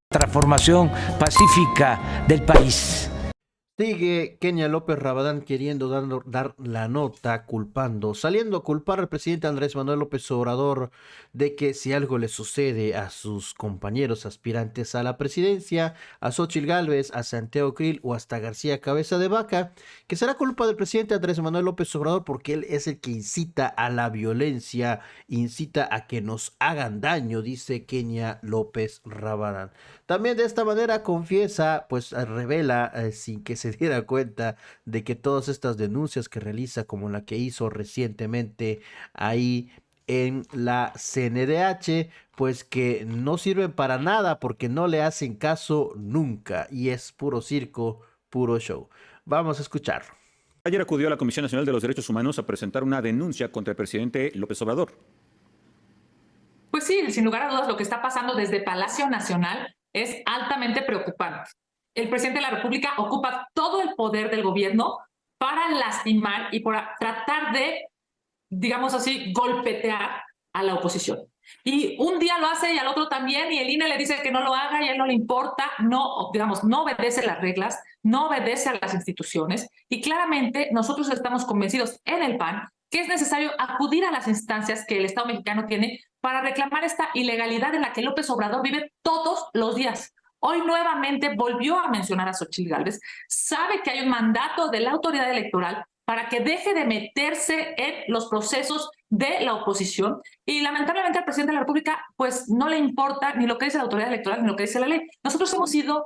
Transformación pacífica del país. Sigue Kenia López Rabadán queriendo dar la nota, saliendo a culpar al presidente Andrés Manuel López Obrador de que si algo le sucede a sus compañeros aspirantes a la presidencia, a Xóchitl Gálvez, a Santiago Krill o hasta García Cabeza de Vaca, que será culpa del presidente Andrés Manuel López Obrador porque él es el que incita a la violencia, incita a que nos hagan daño, dice Kenia López Rabadán. También de esta manera confiesa, pues revela, sin que se diera cuenta, de que todas estas denuncias que realiza, como la que hizo recientemente ahí en la CNDH, pues que no sirven para nada porque no le hacen caso nunca y es puro circo, puro show. Vamos a escucharlo. Ayer acudió a la Comisión Nacional de los Derechos Humanos a presentar una denuncia contra el presidente López Obrador. Pues sí, sin lugar a dudas, lo que está pasando desde Palacio Nacional es altamente preocupante. El presidente de la República ocupa todo el poder del gobierno para lastimar y para tratar de, digamos así, golpetear a la oposición. Y un día lo hace y al otro también, y el INE le dice que no lo haga y a él no le importa, no, digamos, no obedece las reglas, no obedece a las instituciones, y claramente nosotros estamos convencidos en el PAN que es necesario acudir a las instancias que el Estado mexicano tiene para reclamar esta ilegalidad en la que López Obrador vive todos los días. Hoy nuevamente volvió a mencionar a Xóchitl Gálvez, sabe que hay un mandato de la autoridad electoral para que deje de meterse en los procesos de la oposición, y lamentablemente al presidente de la República pues no le importa ni lo que dice la autoridad electoral ni lo que dice la ley. Nosotros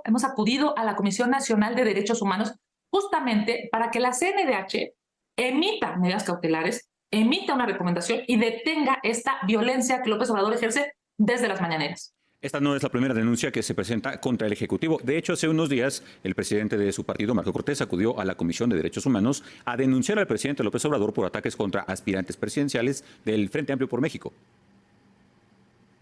hemos acudido a la Comisión Nacional de Derechos Humanos justamente para que la CNDH emita medidas cautelares, emita una recomendación y detenga esta violencia que López Obrador ejerce desde las mañaneras. Esta no es la primera denuncia que se presenta contra el Ejecutivo. De hecho, hace unos días, el presidente de su partido, Marco Cortés, acudió a la Comisión de Derechos Humanos a denunciar al presidente López Obrador por ataques contra aspirantes presidenciales del Frente Amplio por México.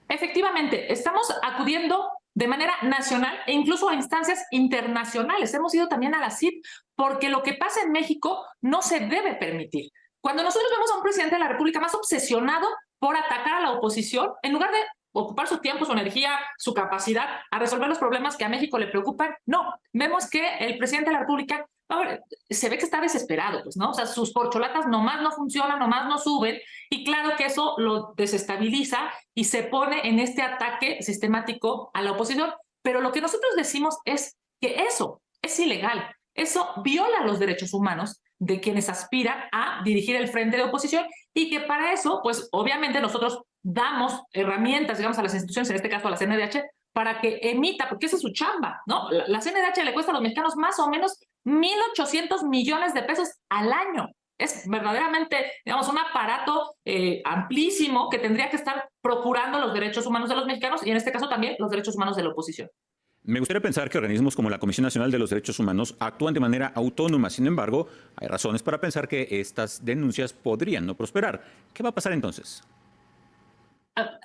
Efectivamente, estamos acudiendo de manera nacional e incluso a instancias internacionales. Hemos ido también a la CID porque lo que pasa en México no se debe permitir. Cuando nosotros vemos a un presidente de la República más obsesionado por atacar a la oposición, en lugar de ocupar su tiempo, su energía, su capacidad a resolver los problemas que a México le preocupan, no. Vemos que el presidente de la República se ve que está desesperado, pues, ¿no? O sea, sus corcholatas nomás no funcionan, nomás no suben, y claro que eso lo desestabiliza y se pone en este ataque sistemático a la oposición. Pero lo que nosotros decimos es que eso es ilegal, eso viola los derechos humanos de quienes aspiran a dirigir el frente de oposición, y que para eso, pues obviamente nosotros damos herramientas, digamos, a las instituciones, en este caso a la CNDH, para que emita, porque esa es su chamba, ¿no? La CNDH le cuesta a los mexicanos más o menos 1,800 millones de pesos al año. Es verdaderamente, digamos, un aparato amplísimo que tendría que estar procurando los derechos humanos de los mexicanos y en este caso también los derechos humanos de la oposición. Me gustaría pensar que organismos como la Comisión Nacional de los Derechos Humanos actúan de manera autónoma. Sin embargo, hay razones para pensar que estas denuncias podrían no prosperar. ¿Qué va a pasar entonces?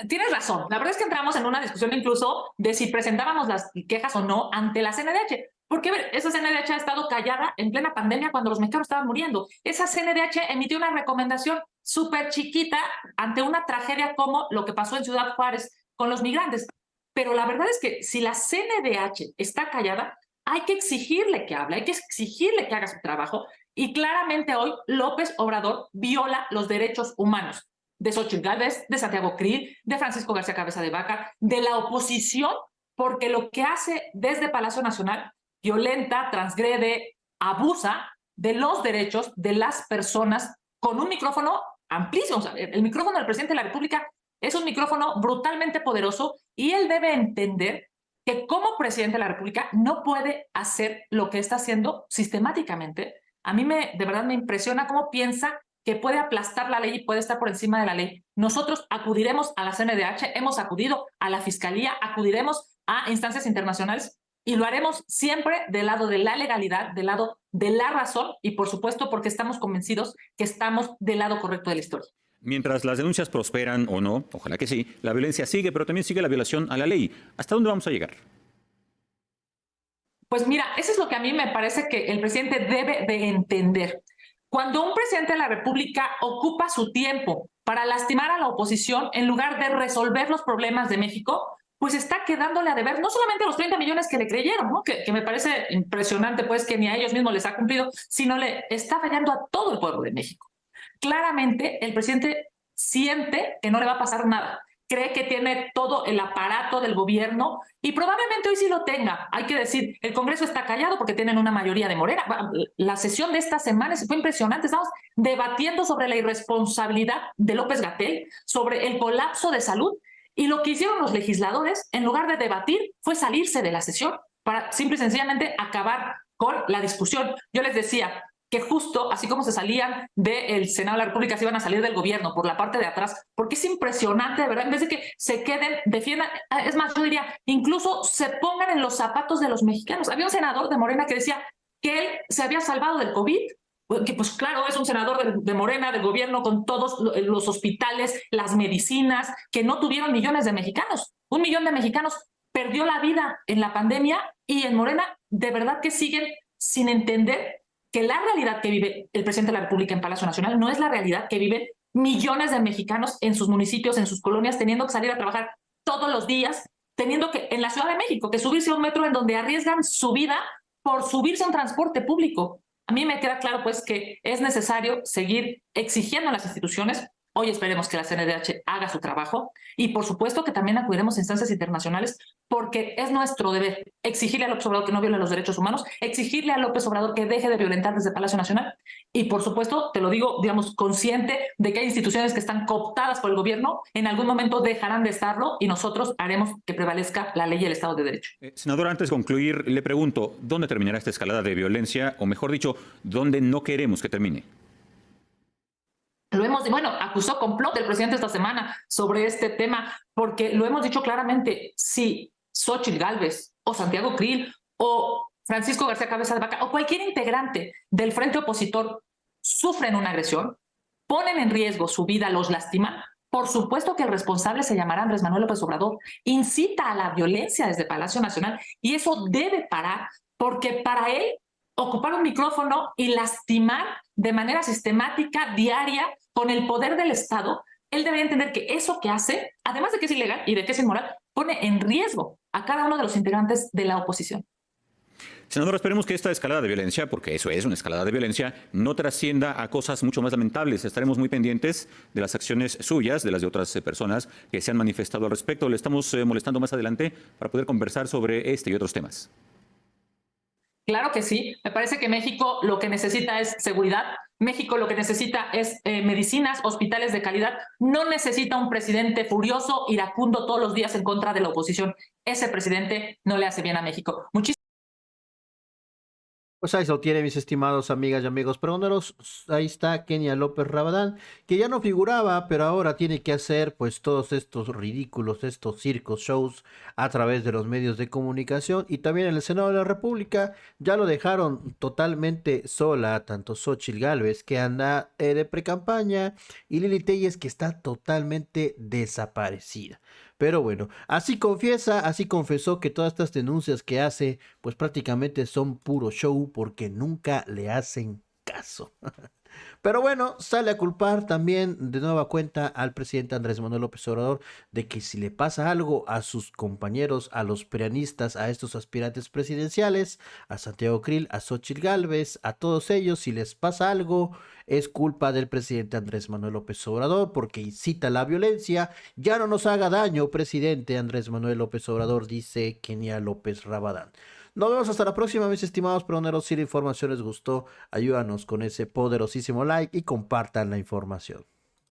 Tienes razón. La verdad es que entramos en una discusión incluso de si presentábamos las quejas o no ante la CNDH. Porque, a ver, esa CNDH ha estado callada en plena pandemia cuando los mexicanos estaban muriendo. Esa CNDH emitió una recomendación súper chiquita ante una tragedia como lo que pasó en Ciudad Juárez con los migrantes. Pero la verdad es que si la CNDH está callada, hay que exigirle que hable, hay que exigirle que haga su trabajo. Y claramente hoy López Obrador viola los derechos humanos de Xóchitl Gálvez, de Santiago Krill, de Francisco García Cabeza de Vaca, de la oposición, porque lo que hace desde Palacio Nacional violenta, transgrede, abusa de los derechos de las personas con un micrófono amplísimo. O sea, el micrófono del presidente de la República es un micrófono brutalmente poderoso y él debe entender que como presidente de la República no puede hacer lo que está haciendo sistemáticamente. A mí de verdad me impresiona cómo piensa que puede aplastar la ley y puede estar por encima de la ley. Nosotros acudiremos a la CNDH, hemos acudido a la Fiscalía, acudiremos a instancias internacionales y lo haremos siempre del lado de la legalidad, del lado de la razón y, por supuesto, porque estamos convencidos que estamos del lado correcto de la historia. Mientras las denuncias prosperan o no, ojalá que sí, la violencia sigue, pero también sigue la violación a la ley. ¿Hasta dónde vamos a llegar? Pues mira, eso es lo que a mí me parece que el presidente debe de entender. Cuando un presidente de la República ocupa su tiempo para lastimar a la oposición en lugar de resolver los problemas de México, pues está quedándole a deber no solamente los 30 millones que le creyeron, ¿no? que me parece impresionante, pues que ni a ellos mismos les ha cumplido, sino le está fallando a todo el pueblo de México. Claramente el presidente siente que no le va a pasar nada, cree que tiene todo el aparato del gobierno y probablemente hoy sí lo tenga. Hay que decir, el Congreso está callado porque tienen una mayoría de Morena. La sesión de esta semana fue impresionante. Estamos debatiendo sobre la irresponsabilidad de López-Gatell, sobre el colapso de salud, y lo que hicieron los legisladores, en lugar de debatir, fue salirse de la sesión para simple y sencillamente acabar con la discusión. Yo les decía que justo así como se salían del Senado de la República, se iban a salir del gobierno por la parte de atrás, porque es impresionante, de verdad, en vez de que se queden, defiendan, es más, yo diría, incluso se pongan en los zapatos de los mexicanos. Había un senador de Morena que decía que él se había salvado del COVID, que pues claro, es un senador de Morena, del gobierno, con todos los hospitales, las medicinas, que no tuvieron millones de mexicanos. 1 millón de mexicanos perdió la vida en la pandemia y en Morena de verdad que siguen sin entender que la realidad que vive el presidente de la República en Palacio Nacional no es la realidad que viven millones de mexicanos en sus municipios, en sus colonias, teniendo que salir a trabajar todos los días, teniendo que, en la Ciudad de México, que subirse a un metro en donde arriesgan su vida por subirse a un transporte público. A mí me queda claro pues que es necesario seguir exigiendo a las instituciones. Hoy esperemos que la CNDH haga su trabajo y por supuesto que también acudiremos a instancias internacionales porque es nuestro deber exigirle a López Obrador que no viole los derechos humanos, exigirle a López Obrador que deje de violentar desde Palacio Nacional y por supuesto, te lo digo, digamos, consciente de que hay instituciones que están cooptadas por el gobierno, en algún momento dejarán de estarlo y nosotros haremos que prevalezca la ley y el Estado de Derecho. Senador, antes de concluir, le pregunto, ¿dónde terminará esta escalada de violencia? O mejor dicho, ¿dónde no queremos que termine? Lo hemos, bueno, acusó complot el presidente esta semana sobre este tema, porque lo hemos dicho claramente, si Xóchitl Gálvez o Santiago Krill o Francisco García Cabeza de Vaca o cualquier integrante del frente opositor sufren una agresión, ponen en riesgo su vida, los lastiman, por supuesto que el responsable se llamará Andrés Manuel López Obrador, incita a la violencia desde Palacio Nacional y eso debe parar, porque para él ocupar un micrófono y lastimar de manera sistemática, diaria, con el poder del Estado, él debería entender que eso que hace, además de que es ilegal y de que es inmoral, pone en riesgo a cada uno de los integrantes de la oposición. Senador, esperemos que esta escalada de violencia, porque eso es una escalada de violencia, no trascienda a cosas mucho más lamentables. Estaremos muy pendientes de las acciones suyas, de las de otras personas que se han manifestado al respecto. Le estamos molestando más adelante para poder conversar sobre este y otros temas. Claro que sí. Me parece que México lo que necesita es seguridad. México lo que necesita es medicinas, hospitales de calidad. No necesita un presidente furioso, iracundo todos los días en contra de la oposición. Ese presidente no le hace bien a México. Pues ahí se lo tiene, mis estimados amigas y amigos pregoneros. Ahí está Kenia López Rabadán, que ya no figuraba, pero ahora tiene que hacer pues todos estos ridículos, estos circos, shows a través de los medios de comunicación. Y también en el Senado de la República ya lo dejaron totalmente sola, tanto Xóchitl Gálvez, que anda de precampaña, y Lili Telles, que está totalmente desaparecida. Pero bueno, así confesó que todas estas denuncias que hace, pues prácticamente son puro show porque nunca le hacen caso. Pero bueno, sale a culpar también de nueva cuenta al presidente Andrés Manuel López Obrador de que si le pasa algo a sus compañeros, a los peanistas, a estos aspirantes presidenciales, a Santiago Krill, a Xóchitl Gálvez, a todos ellos, si les pasa algo, es culpa del presidente Andrés Manuel López Obrador porque incita la violencia. Ya no nos haga daño, presidente Andrés Manuel López Obrador, dice Kenia López Rabadán. Nos vemos hasta la próxima, mis estimados pregoneros. Si la información les gustó, ayúdanos con ese poderosísimo like y compartan la información.